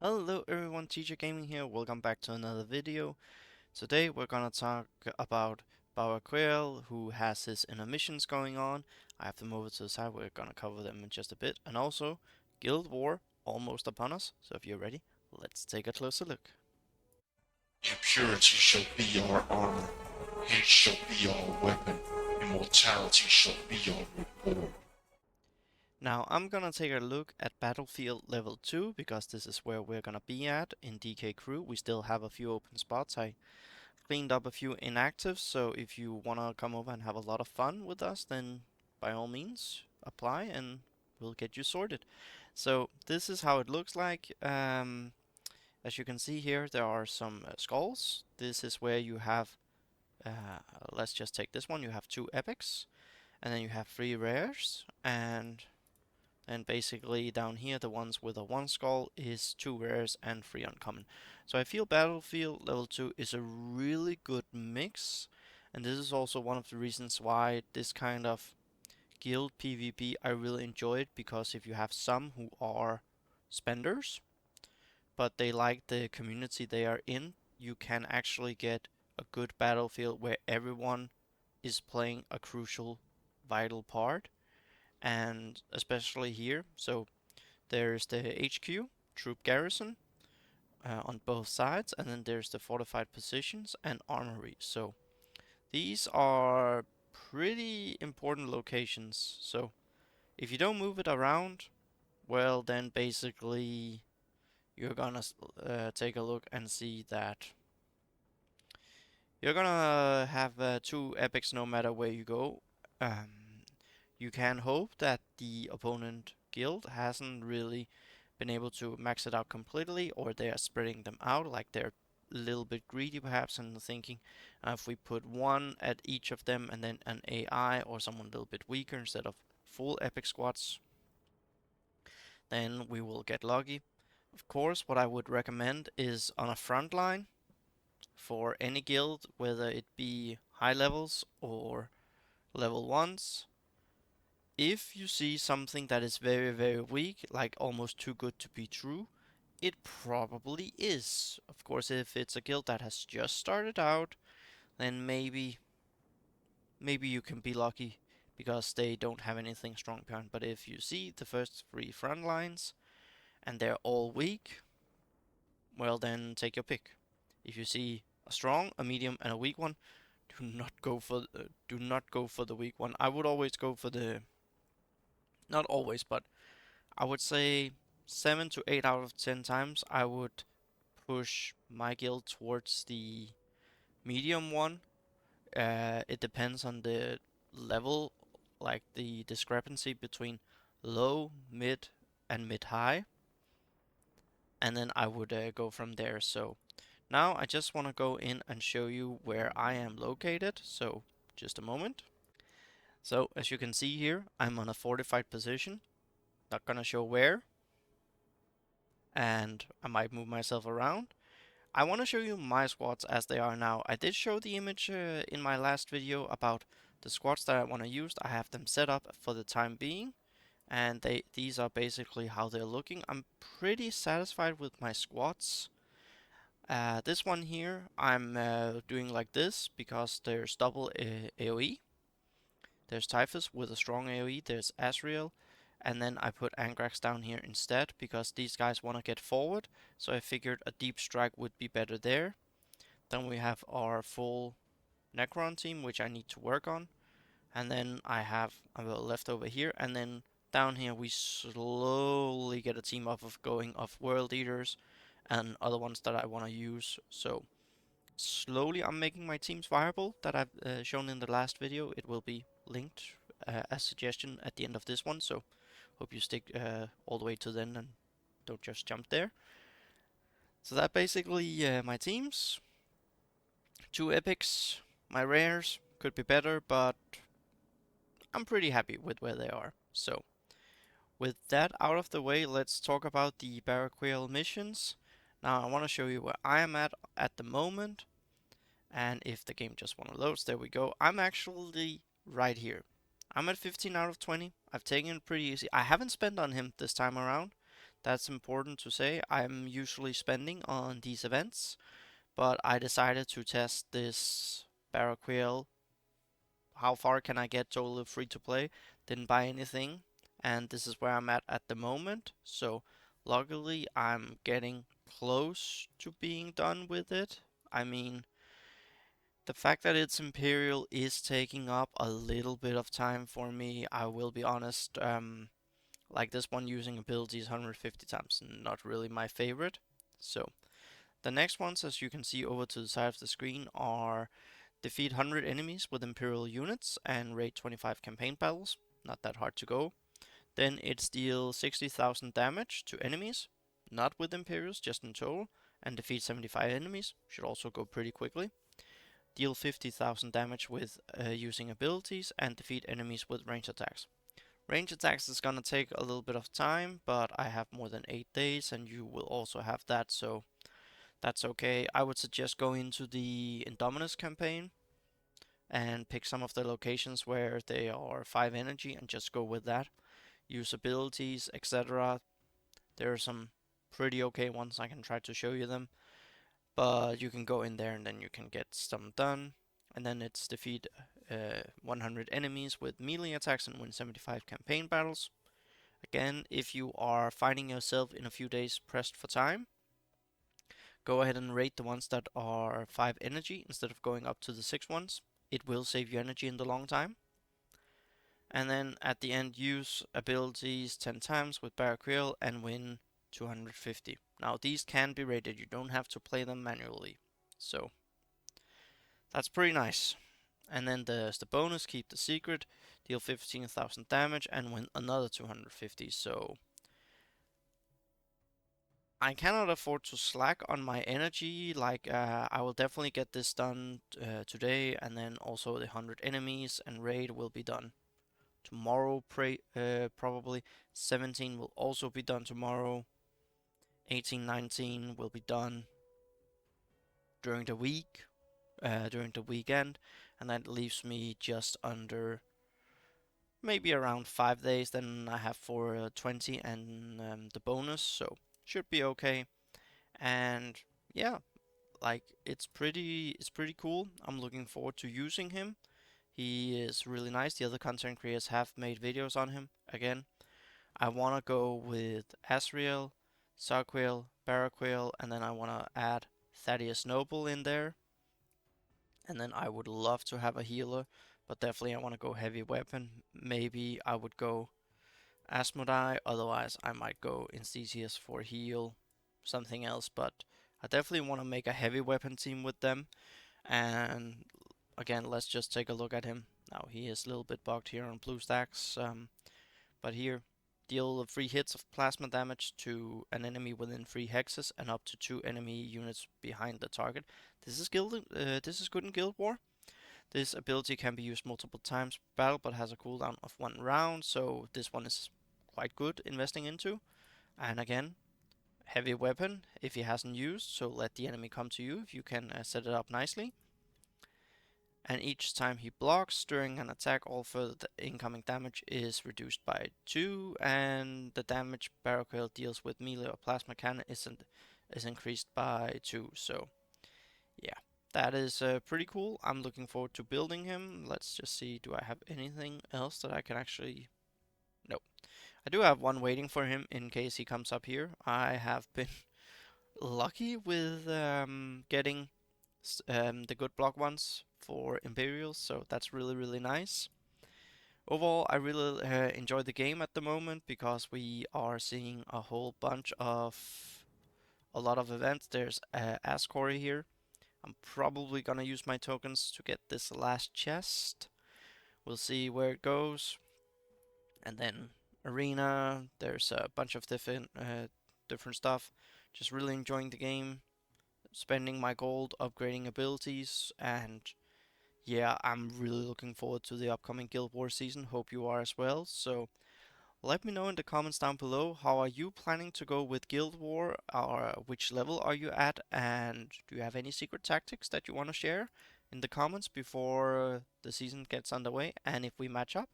Hello everyone, Teacher Gaming here. Welcome back to another video. Today we're gonna talk about Baraqiel, who has his inner missions going on. I have them over to the side. We're gonna cover them in just a bit, and also Guild War almost upon us. So if you're ready, let's take a closer look. Impurity shall be our armor, hate shall be our weapon, immortality shall be our reward. Now I'm gonna take a look at Battlefield level 2 because this is where we're gonna be at in DK Crew. We still have a few open spots. I cleaned up a few inactives, so if you wanna come over and have a lot of fun with us, then by all means apply and we'll get you sorted. So this is how it looks like. As you can see here, there are some skulls. This is where you have, let's just take this one. You have two epics, and then you have three rares, and basically down here, the ones with a one skull is two rares and three uncommon. So I feel Battlefield level 2 is a really good mix, and this is also one of the reasons why this kind of guild PvP I really enjoy it, because if you have some who are spenders, but they like the community they are in, you can actually get a good battlefield where everyone is playing a crucial, vital part, and especially here. So there's the HQ, troop garrison, on both sides, and then there's the fortified positions and armory. So these are pretty important locations. So if you don't move it around, well, then basically you're gonna take a look and see that you're gonna have two epics no matter where you go. You can hope that the opponent guild hasn't really been able to max it out completely, or they are spreading them out, like they're a little bit greedy perhaps, and thinking if we put one at each of them and then an AI or someone a little bit weaker instead of full epic squads, then we will get lucky. Of course, what I would recommend is on a front line for any guild, whether it be high levels or level 1s. If you see something that is very, very weak, like almost too good to be true, it probably is. Of course, if it's a guild that has just started out, then maybe you can be lucky because they don't have anything strong behind. But if you see the first three front lines and they're all weak, well then take your pick. If you see a strong, a medium, and a weak one, do not go for the weak one. I would always go for the, not always, but I would say 7 to 8 out of 10 times I would push my guild towards the medium one. It depends on the level, like the discrepancy between low, mid, and mid high, and then I would go from there. So now I just want to go in and show you where I am located. So just a moment. So as you can see here, I'm on a fortified position. Not gonna show where, and I might move myself around. I want to show you my squads as they are now. I did show the image in my last video about the squads that I want to use. I have them set up for the time being, and these are basically how they're looking. I'm pretty satisfied with my squads. This one here, I'm doing like this because there's double AoE. There's Typhus with a strong AoE. There's Asriel, and then I put Angrax down here instead because these guys want to get forward. So I figured a deep strike would be better there. Then we have our full Necron team, which I need to work on. And then I have a little left over here. And then down here we slowly get a team up of going of World Eaters and other ones that I want to use. So slowly I'm making my teams viable that I've shown in the last video. It will be linked as suggestion at the end of this one. So hope you stick all the way to then and don't just jump there. So that basically my teams. Two epics, my rares could be better, but I'm pretty happy with where they are. So, with that out of the way, let's talk about the Baraqiel missions. Now, I want to show you where I am at the moment, and if the game just want to load, there we go. I'm actually right here. I'm at 15 out of 20. I've taken it pretty easy. I haven't spent on him this time around. That's important to say. I'm usually spending on these events, but I decided to test this Baraqiel. How far can I get totally free to play? Didn't buy anything, and this is where I'm at the moment. So, luckily, I'm getting close to being done with it. I mean, the fact that it's Imperial is taking up a little bit of time for me. I will be honest. Like this one using abilities 150 times, not really my favorite. So the next ones, as you can see over to the side of the screen, are defeat 100 enemies with Imperial units and raid 25 campaign battles. Not that hard to go. Then it's deal 60,000 damage to enemies, not with Imperials, just in total, and defeat 75 enemies. Should also go pretty quickly. Deal 50,000 damage with using abilities and defeat enemies with range attacks. Range attacks is gonna take a little bit of time, but I have more than 8 days and you will also have that, so that's okay. I would suggest going into the Indominus campaign and pick some of the locations where they are 5 energy and just go with that. Use abilities, etc. There are some pretty okay ones, I can try to show you them, but you can go in there and then you can get some done. And then it's defeat 100 enemies with melee attacks and win 75 campaign battles. Again, if you are finding yourself in a few days pressed for time, go ahead and rate the ones that are 5 energy instead of going up to the 6 ones. It will save you energy in the long time. And then at the end, use abilities 10 times with Baraqiel and win 250. Now, these can be rated, you don't have to play them manually. So, that's pretty nice. And then there's the bonus, keep the secret, deal 15,000 damage, and win another 250. So, I cannot afford to slack on my energy. Like, I will definitely get this done today, and then also the 100 enemies and raid will be done tomorrow. Probably 17 will also be done tomorrow. 18, 19 will be done during the week, during the weekend, and that leaves me just under maybe around 5 days. Then I have for 20 and the bonus, so should be okay. And yeah, like it's pretty cool. I'm looking forward to using him. He is really nice. The other content creators have made videos on him. Again, I want to go with Asriel, Sarquil, Baraquil, and then I want to add Thaddeus Noble in there. And then I would love to have a healer, but definitely I want to go heavy weapon. Maybe I would go Asmodai, otherwise I might go Institius for heal, something else, but I definitely want to make a heavy weapon team with them. And again, let's just take a look at him. Now he is a little bit bugged here on BlueStacks, but here, deal 3 hits of plasma damage to an enemy within 3 hexes and up to 2 enemy units behind the target. This is good in Guild War. This ability can be used multiple times per battle, but has a cooldown of 1 round, so this one is quite good investing into. And again, heavy weapon if he hasn't used, so let the enemy come to you if you can set it up nicely. And each time he blocks during an attack, all further incoming damage is reduced by 2, and the damage Baraquiel deals with melee or plasma cannon is increased by 2. So yeah, that is pretty cool. I'm looking forward to building him. Let's just see, do I have anything else that I can actually... No. I do have one waiting for him in case he comes up here. I have been lucky with getting the good block ones for Imperials, so that's really, really nice. Overall, I really enjoy the game at the moment because we are seeing a whole bunch of a lot of events. There's Ascori here. I'm probably gonna use my tokens to get this last chest. We'll see where it goes. And then Arena, there's a bunch of different stuff. Just really enjoying the game, spending my gold, upgrading abilities, and yeah, I'm really looking forward to the upcoming Guild Wars season. Hope you are as well. So let me know in the comments down below, how are you planning to go with Guild War, or which level are you at, and do you have any secret tactics that you want to share in the comments before the season gets underway? And if we match up,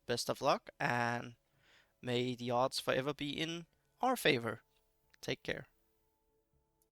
best of luck, and may the odds forever be in our favor. Take care.